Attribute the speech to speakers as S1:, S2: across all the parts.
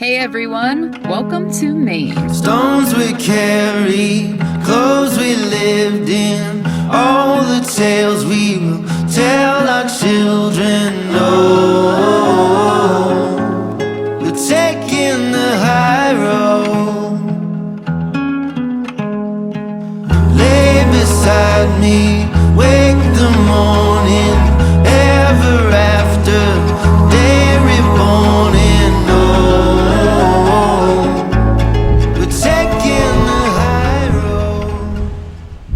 S1: Hey everyone, welcome to Maine.
S2: Stones we carry, clothes we lived in, all the tales we will tell our children. Oh, we're taking the high road. Lay beside me, wake the morning, ever after, day reborn in.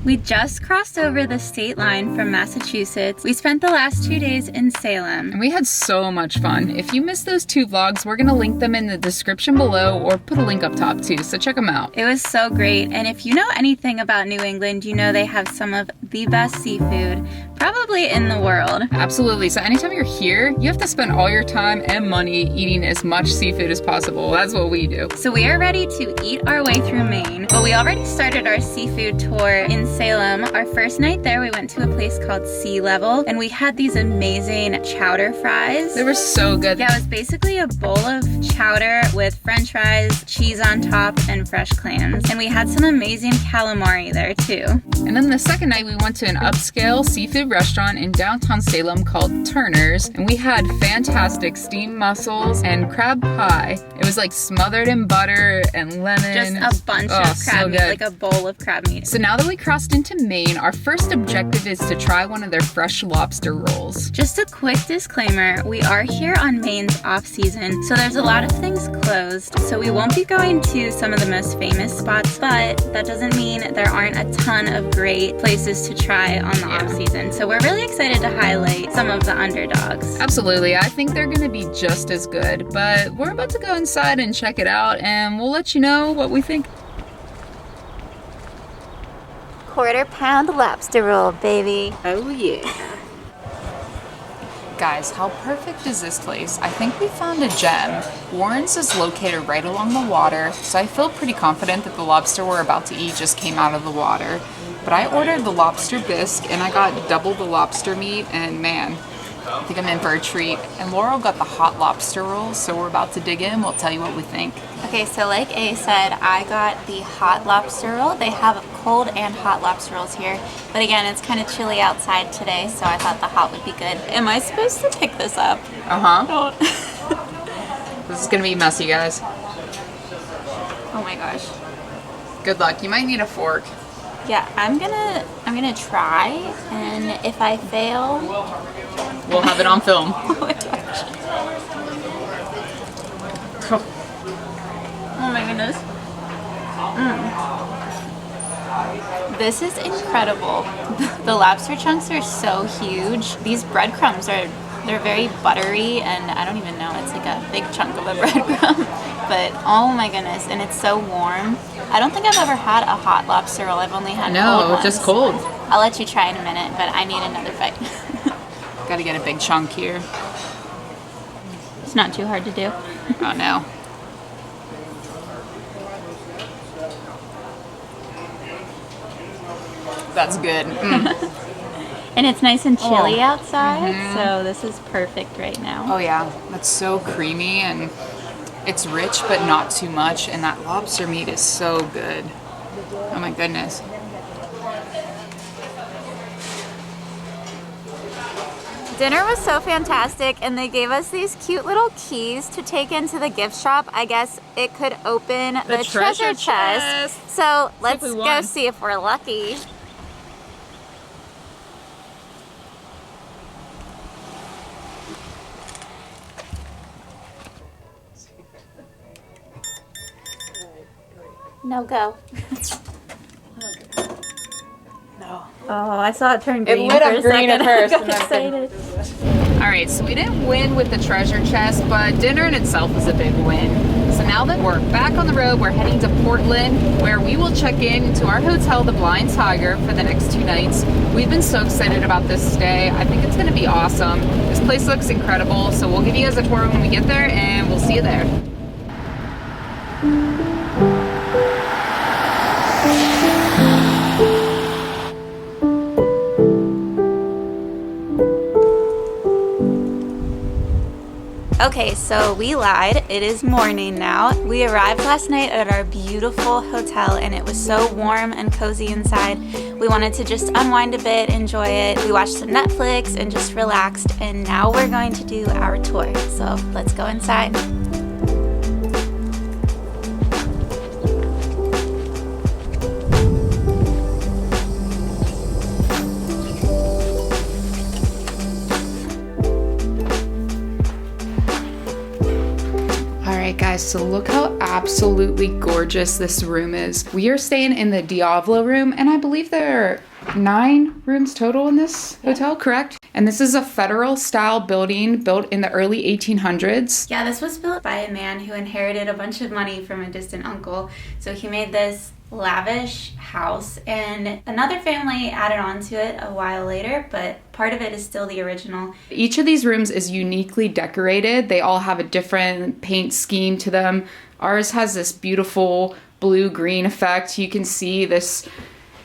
S3: We just crossed over the state line from Massachusetts. We spent the last 2 days in Salem.
S1: And we had so much fun. If you missed those 2 vlogs, we're gonna link them in the description below or put a link up top too, so check them out.
S3: It was so great, and if you know anything about New England, you know they have some of the best seafood, probably in the world.
S1: Absolutely, so anytime you're here, you have to spend all your time and money eating as much seafood as possible. That's what we do.
S3: So we are ready to eat our way through Maine, but we already started our seafood tour in Salem. Our first night there, we went to a place called Sea Level, and we had these amazing chowder fries.
S1: They were so good.
S3: Yeah, it was basically a bowl of chowder with french fries, cheese on top, and fresh clams. And we had some amazing calamari there too.
S1: And then the second night, we went to an upscale seafood restaurant in downtown Salem called Turner's, and we had fantastic steamed mussels and crab pie. It was like smothered in butter and lemon.
S3: Just a bunch of crab meat, like a bowl of crab meat.
S1: So now that we crossed into Maine, our first objective is to try one of their fresh lobster rolls.
S3: Just a quick disclaimer, we are here on Maine's off season, so there's a lot of things closed, so we won't be going to some of the most famous spots, but that doesn't mean there aren't a ton of great places to try on the off season. So we're really excited to highlight some of the underdogs.
S1: Absolutely, I think they're gonna be just as good, but we're about to go inside and check it out, and we'll let you know what we think.
S3: Quarter-pound lobster roll, baby.
S1: Oh yeah. Guys, how perfect is this place? I think we found a gem. Warren's is located right along the water, so I feel pretty confident that the lobster we're about to eat just came out of the water. But I ordered the lobster bisque and I got double the lobster meat, and man, I think I'm in for a treat. And Laurel got the hot lobster rolls, so we're about to dig in. We'll tell you what we think.
S3: Okay, so like A said, I got the hot lobster roll. They have cold and hot lobster rolls here. But again, it's kind of chilly outside today, so I thought the hot would be good. Am I supposed to pick this up?
S1: Uh-huh. This is gonna be messy, guys.
S3: Oh my gosh.
S1: Good luck. You might need a fork.
S3: Yeah, I'm gonna try, and if I fail,
S1: we'll have it on film.
S3: Oh my gosh. Oh my goodness. This is incredible. The lobster chunks are so huge. These breadcrumbs they're very buttery, and I don't even know, it's like a big chunk of a breadcrumb. But oh my goodness, and it's so warm. I don't think I've ever had a hot lobster roll. I've only had cold ones.
S1: Just cold.
S3: I'll let you try in a minute, but I need another bite.
S1: Gotta get a big chunk here.
S3: It's not too hard to do.
S1: Oh no. That's good.
S3: And it's nice and chilly outside, so this is perfect right now.
S1: Oh yeah, that's so creamy, and it's rich but not too much, and that lobster meat is so good. Oh my goodness.
S3: Dinner was so fantastic, and they gave us these cute little keys to take into the gift shop. I guess it could open the treasure chest. So let's go see if we're lucky. No go. No. Oh, I saw it turn green.
S1: It lit up green at first.
S3: I got excited.
S1: Alright, so we didn't win with the treasure chest, but dinner in itself was a big win. So now that we're back on the road, we're heading to Portland, where we will check in to our hotel, the Blind Tiger, for the next 2 nights. We've been so excited about this stay. I think it's going to be awesome. This place looks incredible, so we'll give you guys a tour when we get there, and we'll see you there.
S3: Okay, so we lied. It is morning now. We arrived last night at our beautiful hotel and it was so warm and cozy inside. We wanted to just unwind a bit, enjoy it. We watched some Netflix and just relaxed, and now we're going to do our tour. So let's go inside.
S1: Alright guys, so look how absolutely gorgeous this room is. We are staying in the Diavolo room, and I believe there are 9 rooms total in this hotel, correct? And this is a federal style building built in the early 1800s.
S3: Yeah, this was built by a man who inherited a bunch of money from a distant uncle. So he made this lavish house, and another family added on to it a while later, but part of it is still the original.
S1: Each of these rooms is uniquely decorated. They all have a different paint scheme to them. Ours has this beautiful blue-green effect. You can see this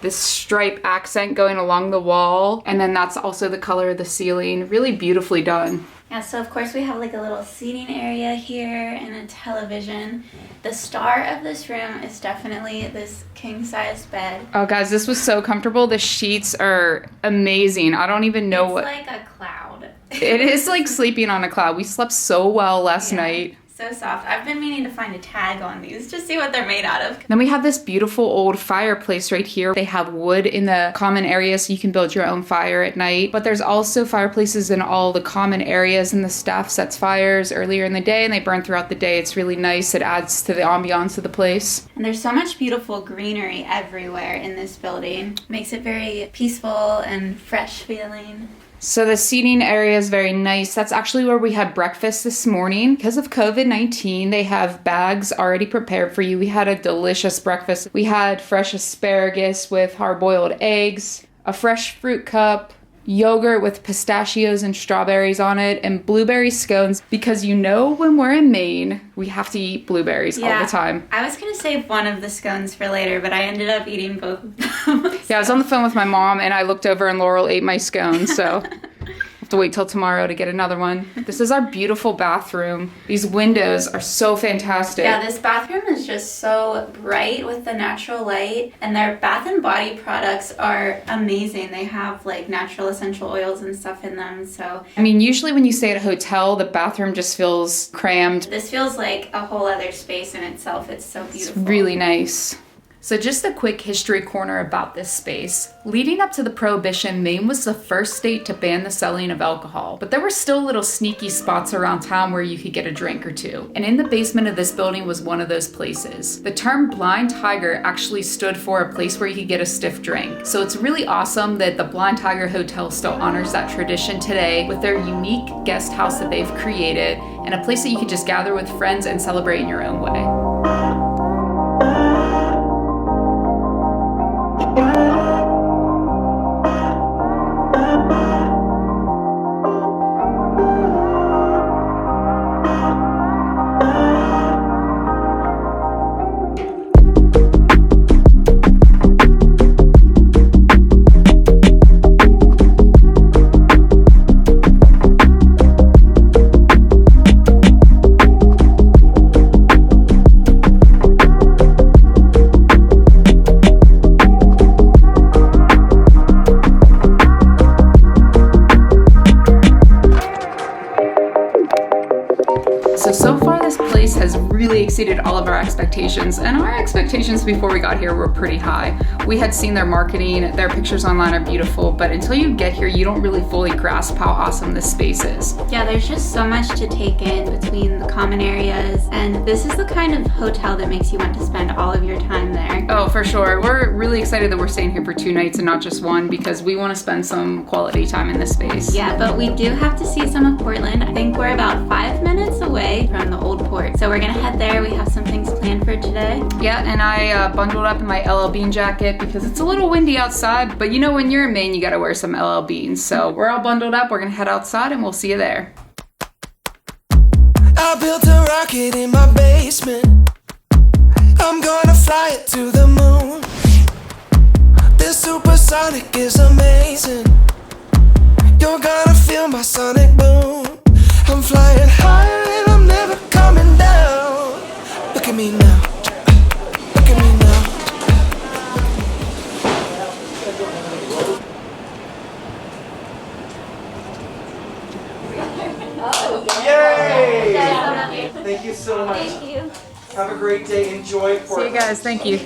S1: stripe accent going along the wall, and then that's also the color of the ceiling. Really beautifully done.
S3: Yeah, so of course we have like a little seating area here and a television. The star of this room is definitely this king-size bed.
S1: Oh guys, this was so comfortable. The sheets are amazing. I don't even know
S3: It's like a cloud.
S1: It is like sleeping on a cloud. We slept so well last night.
S3: So soft. I've been meaning to find a tag on these to see what they're made out of.
S1: Then we have this beautiful old fireplace right here. They have wood in the common area so you can build your own fire at night. But there's also fireplaces in all the common areas, and the staff sets fires earlier in the day and they burn throughout the day. It's really nice. It adds to the ambiance of the place.
S3: And there's so much beautiful greenery everywhere in this building. Makes it very peaceful and fresh feeling.
S1: So the seating area is very nice. That's actually where we had breakfast this morning. Because of COVID-19, they have bags already prepared for you. We had a delicious breakfast. We had fresh asparagus with hard-boiled eggs, a fresh fruit cup, yogurt with pistachios and strawberries on it, and blueberry scones, because you know when we're in Maine, we have to eat blueberries all the time.
S3: I was going to save one of the scones for later, but I ended up eating both of them.
S1: Yeah, I was on the phone with my mom, and I looked over and Laurel ate my scones, so I have to wait till tomorrow to get another one. This is our beautiful bathroom. These windows are so fantastic.
S3: Yeah, this bathroom is just so bright with the natural light, and their Bath and Body products are amazing. They have like natural essential oils and stuff in them, so.
S1: I mean, usually when you stay at a hotel, the bathroom just feels crammed.
S3: This feels like a whole other space in itself. It's so beautiful.
S1: It's really nice. So just a quick history corner about this space. Leading up to the Prohibition, Maine was the first state to ban the selling of alcohol, but there were still little sneaky spots around town where you could get a drink or two. And in the basement of this building was one of those places. The term Blind Tiger actually stood for a place where you could get a stiff drink. So it's really awesome that the Blind Tiger Hotel still honors that tradition today with their unique guest house that they've created, and a place that you could just gather with friends and celebrate in your own way. So far this place has really exceeded all of our expectations, and our expectations before we got here were pretty high. We had seen their marketing, their pictures online are beautiful, but until you get here, you don't really fully grasp how awesome this space is.
S3: Yeah, there's just so much to take in between the common areas, and this is the kind of hotel that makes you want to spend all of your time there.
S1: Oh, for sure. We're really excited that we're staying here for 2 nights and not just 1, because we want to spend some quality time in this space.
S3: Yeah, but we do have to see some of Portland. I think we're about 5 minutes away from the old port, so we're gonna head there. We have some things planned for today.
S1: Yeah, and I bundled up in my LL Bean jacket because it's a little windy outside, but you know when you're in Maine, you gotta wear some LL Beans. So we're all bundled up, we're gonna head outside, and we'll see you there.
S2: I built a rocket in my basement. I'm gonna fly it to the moon. This supersonic is amazing. You're gonna feel my sonic boom. I'm flying higher Look at me now. Look at me now.
S4: Yay! Thank you so much.
S3: Thank you.
S4: Have a great day. Enjoy
S1: See you
S4: Portland.
S1: guys. Thank you.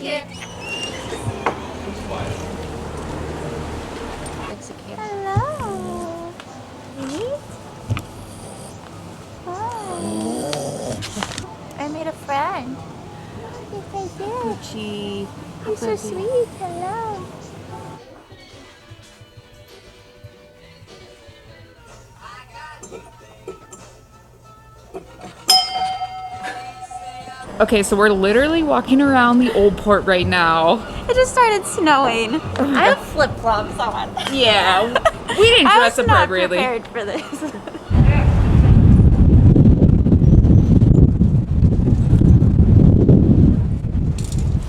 S3: Hello. Hi. I made a friend. Yes, I did.
S1: Gee.
S3: You're so sweet. Hello.
S1: Okay, so we're literally walking around the old port right now.
S3: It just started snowing. I have flip flops on.
S1: Yeah, we didn't
S3: I
S1: dress
S3: was not
S1: appropriately.
S3: prepared for this.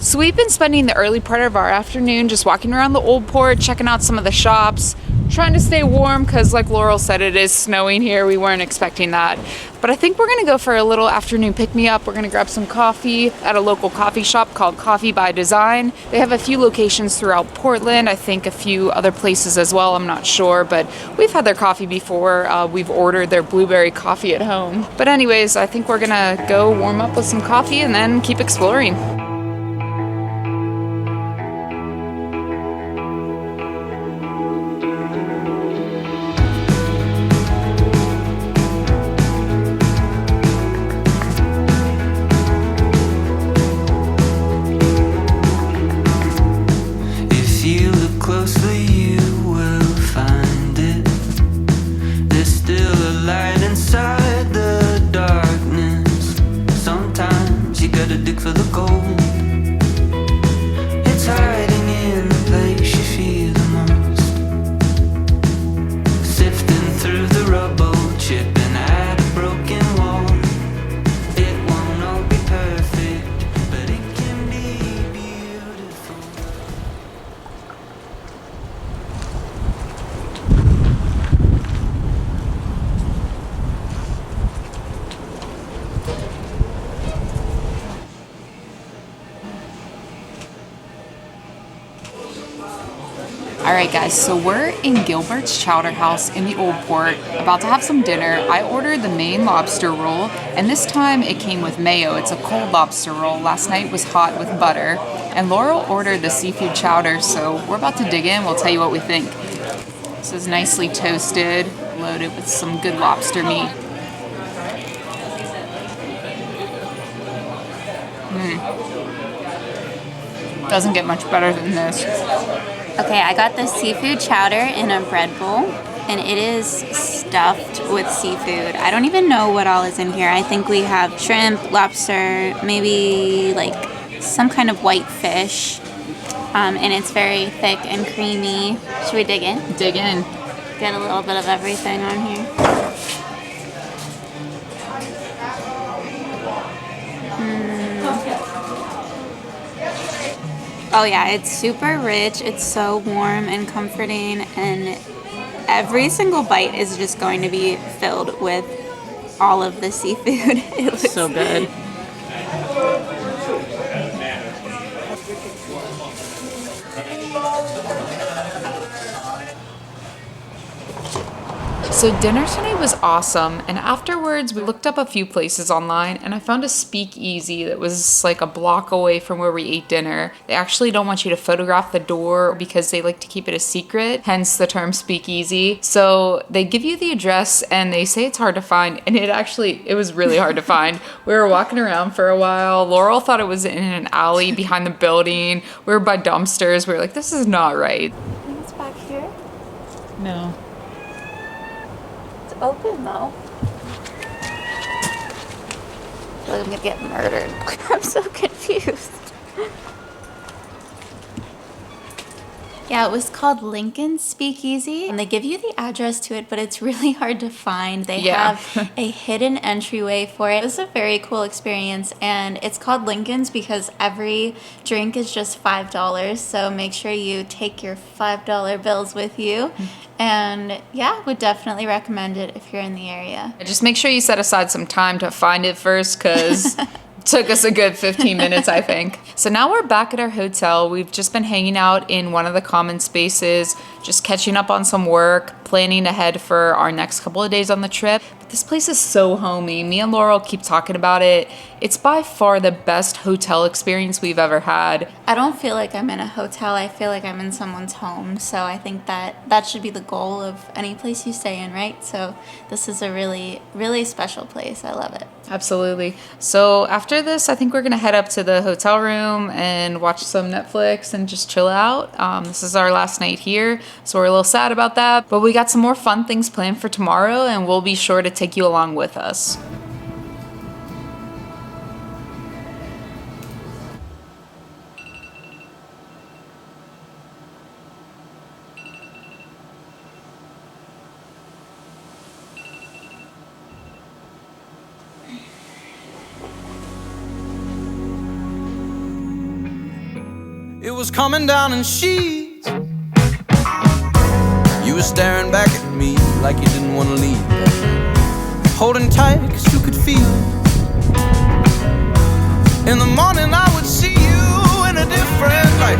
S1: So we've been spending the early part of our afternoon just walking around the old port, checking out some of the shops, trying to stay warm because like Laurel said, it is snowing here. We weren't expecting that. But I think we're gonna go for a little afternoon pick-me-up. We're gonna grab some coffee at a local coffee shop called Coffee by Design. They have a few locations throughout Portland, I think a few other places as well, I'm not sure, but we've had their coffee before. We've ordered their blueberry coffee at home. But anyways, I think we're gonna go warm up with some coffee and then keep exploring.
S2: If you look closely, you will find it. There's still a light inside the darkness. Sometimes you gotta dig for the gold. It's hiding in the place you feel the most. Sifting through the rubble, chipping at a broken wall. It won't all be perfect, but it can be beautiful.
S1: Alright guys, so we're in Gilbert's Chowder House in the Old Port, about to have some dinner. I ordered the Maine Lobster Roll, and this time it came with mayo. It's a cold lobster roll. Last night was hot with butter. And Laurel ordered the seafood chowder, so we're about to dig in. We'll tell you what we think. This is nicely toasted, loaded with some good lobster meat. Doesn't get much better than this.
S3: Okay, I got the seafood chowder in a bread bowl, and it is stuffed with seafood. I don't even know what all is in here. I think we have shrimp, lobster, maybe like some kind of white fish, and it's very thick and creamy. Should we dig in?
S1: Dig in.
S3: Get a little bit of everything on here. Oh yeah, it's super rich, it's so warm and comforting, and every single bite is just going to be filled with all of the seafood. It looks
S1: So good. So dinner tonight was awesome, and afterwards we looked up a few places online and I found a speakeasy that was like a block away from where we ate dinner. They actually don't want you to photograph the door because they like to keep it a secret, hence the term speakeasy. So they give you the address and they say it's hard to find, and it was really hard to find. We were walking around for a while. Laurel thought it was in an alley behind the building. We were by dumpsters. We were like, this is not right.
S3: I think it's back here.
S1: No.
S3: It's open though. I feel like I'm gonna get murdered. I'm so confused. Yeah, it was called Lincoln Speakeasy, and they give you the address to it, but it's really hard to find. They have a hidden entryway for it. It was a very cool experience, and it's called Lincoln's because every drink is just $5, so make sure you take your $5 bills with you. And yeah, would definitely recommend it if you're in the area.
S1: Just make sure you set aside some time to find it first, because Took us a good 15 minutes, I think. So now we're back at our hotel. We've just been hanging out in one of the common spaces, just catching up on some work, planning ahead for our next couple of days on the trip. But this place is so homey. Me and Laurel keep talking about it. It's by far the best hotel experience we've ever had.
S3: I don't feel like I'm in a hotel. I feel like I'm in someone's home. So I think that should be the goal of any place you stay in, right? So this is a really, really special place. I love it.
S1: Absolutely. So after this, I think we're going to head up to the hotel room and watch some Netflix and just chill out. This is our last night here, so we're a little sad about that. But we got some more fun things planned for tomorrow, and we'll be sure to take you along with us.
S2: It was coming down in sheets. You were staring back at me like you didn't want to leave. Holding tight cause you could feel it. In the morning I would see you in a different light.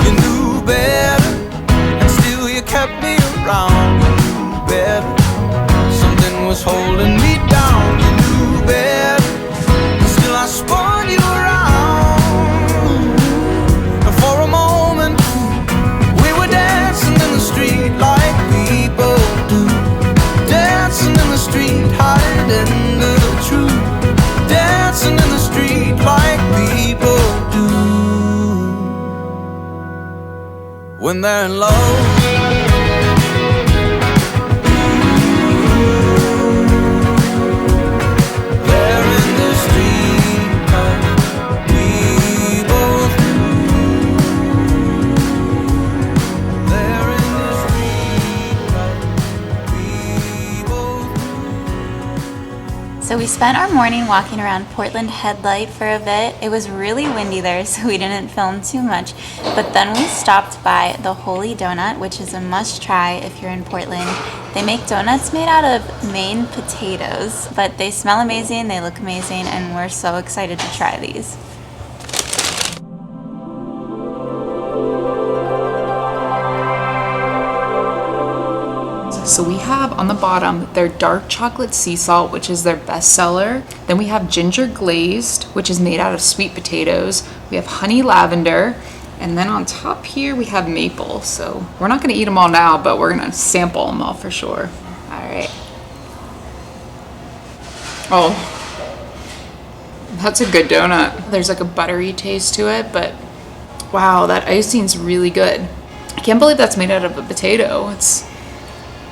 S2: You knew better, and still you kept me around. You knew better, something was holding me down. You knew better, and still I spun you around. For a moment, we were dancing in the street like people do. Dancing in the street, hiding the truth. Dancing in the street like people do. When they're in love.
S3: So we spent our morning walking around Portland Headlight for a bit. It was really windy there, so we didn't film too much. But then we stopped by the Holy Donut, which is a must try if you're in Portland. They make donuts made out of Maine potatoes, but they smell amazing, they look amazing, and we're so excited to try these.
S1: So we have on the bottom their dark chocolate sea salt, which is their best seller. Then we have ginger glazed, which is made out of sweet potatoes. We have honey lavender. And then on top here we have maple. So we're not gonna eat them all now, but we're gonna sample them all for sure. All right. Oh, that's a good donut. There's like a buttery taste to it, but wow, that icing's really good. I can't believe that's made out of a potato.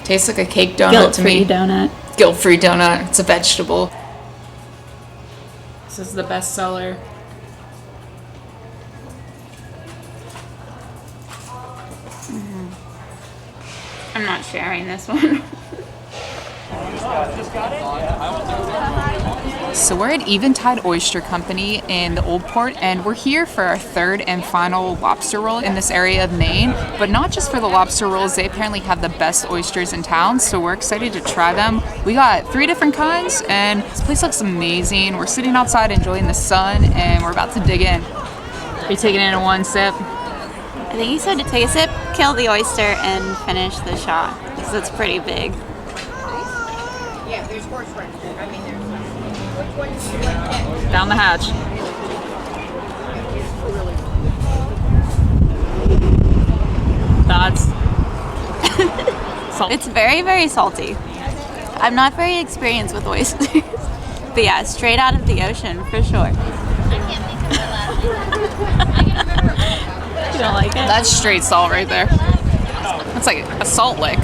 S1: Tastes like a cake donut to me.
S3: Donut.
S1: Guilt-free donut. It's a vegetable. This is the best seller.
S3: I'm not sharing this one.
S1: So we're at Eventide Oyster Company in the Old Port, and we're here for our third and final lobster roll in this area of Maine. But not just for the lobster rolls, they apparently have the best oysters in town, so we're excited to try them. We got 3 different kinds, and this place looks amazing. We're sitting outside enjoying the sun, and we're about to dig in. Are you taking it in one sip?
S3: I think you said to take a sip, kill the oyster, and finish the shot, because it's pretty big.
S5: Yeah, there's horseradish. I mean, there's which one do you like?
S1: Down the hatch. That's salt.
S3: It's very, very salty. I'm not very experienced with oysters. But yeah, straight out of the ocean, for sure. You don't like it?
S1: That's straight salt right there. That's like a salt lick.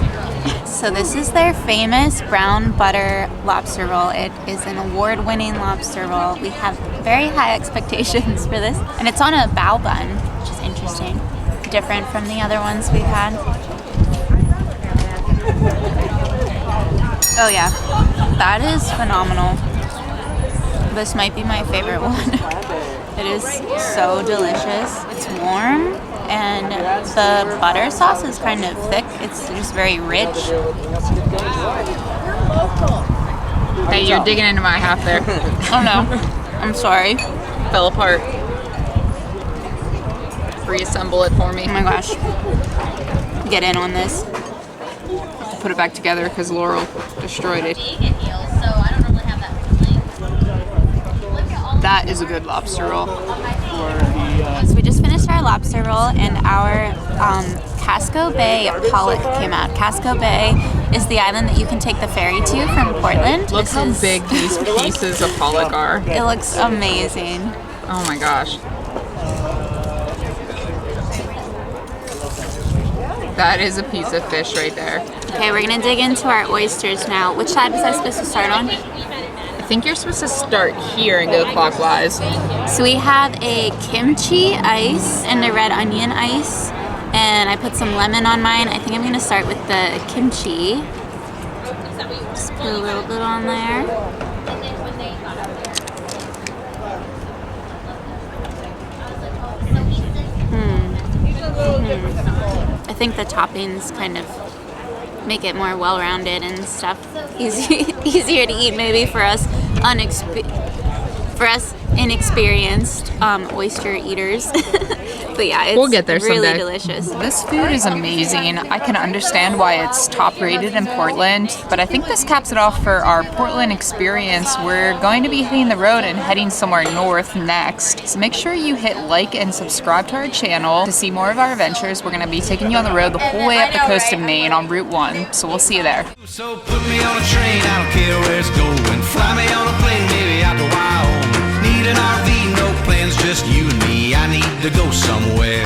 S3: So this is their famous brown butter lobster roll. It is an award-winning lobster roll. We have very high expectations for this. And it's on a bao bun, which is interesting. Different from the other ones we've had. Oh yeah, that is phenomenal. This might be my favorite one. It is so delicious. It's warm, and the butter sauce is kind of thick. It's just very rich.
S1: Hey, you're digging into my half there.
S3: Oh no. I'm sorry.
S1: Fell apart. Reassemble it for me.
S3: Oh my gosh. Get in on this.
S1: Put it back together because Laurel destroyed it. That is a good lobster roll.
S3: So we just finished our lobster roll and our Casco Bay pollock came out. Casco Bay is the island that you can take the ferry to from Portland.
S1: Look how big these pieces of pollock are.
S3: It looks amazing.
S1: Oh my gosh. That is a piece of fish right there.
S3: Okay, we're gonna dig into our oysters now. Which side was I supposed to start on?
S1: I think you're supposed to start here and go clockwise.
S3: So we have a kimchi ice and a red onion ice. And I put some lemon on mine. I think I'm gonna start with the kimchi. Just put a little bit on there. I think the toppings kind of make it more well-rounded and stuff. Easier to eat maybe for us inexperienced oyster eaters. But yeah, it's
S1: We'll get there
S3: really
S1: someday.
S3: delicious.
S1: This food is amazing. I can understand why it's top rated in Portland, but I think this caps it off for our Portland experience. We're going to be hitting the road and heading somewhere north next. So make sure you hit like and subscribe to our channel to see more of our adventures. We're going to be taking you on the road the whole way up the coast of Maine on Route 1. So we'll see you there.
S2: So put me on a train, I don't care where it's going. Fly me on a plane, maybe out to Wyoming. Need an RV, no plans, just you and me. I need to go somewhere.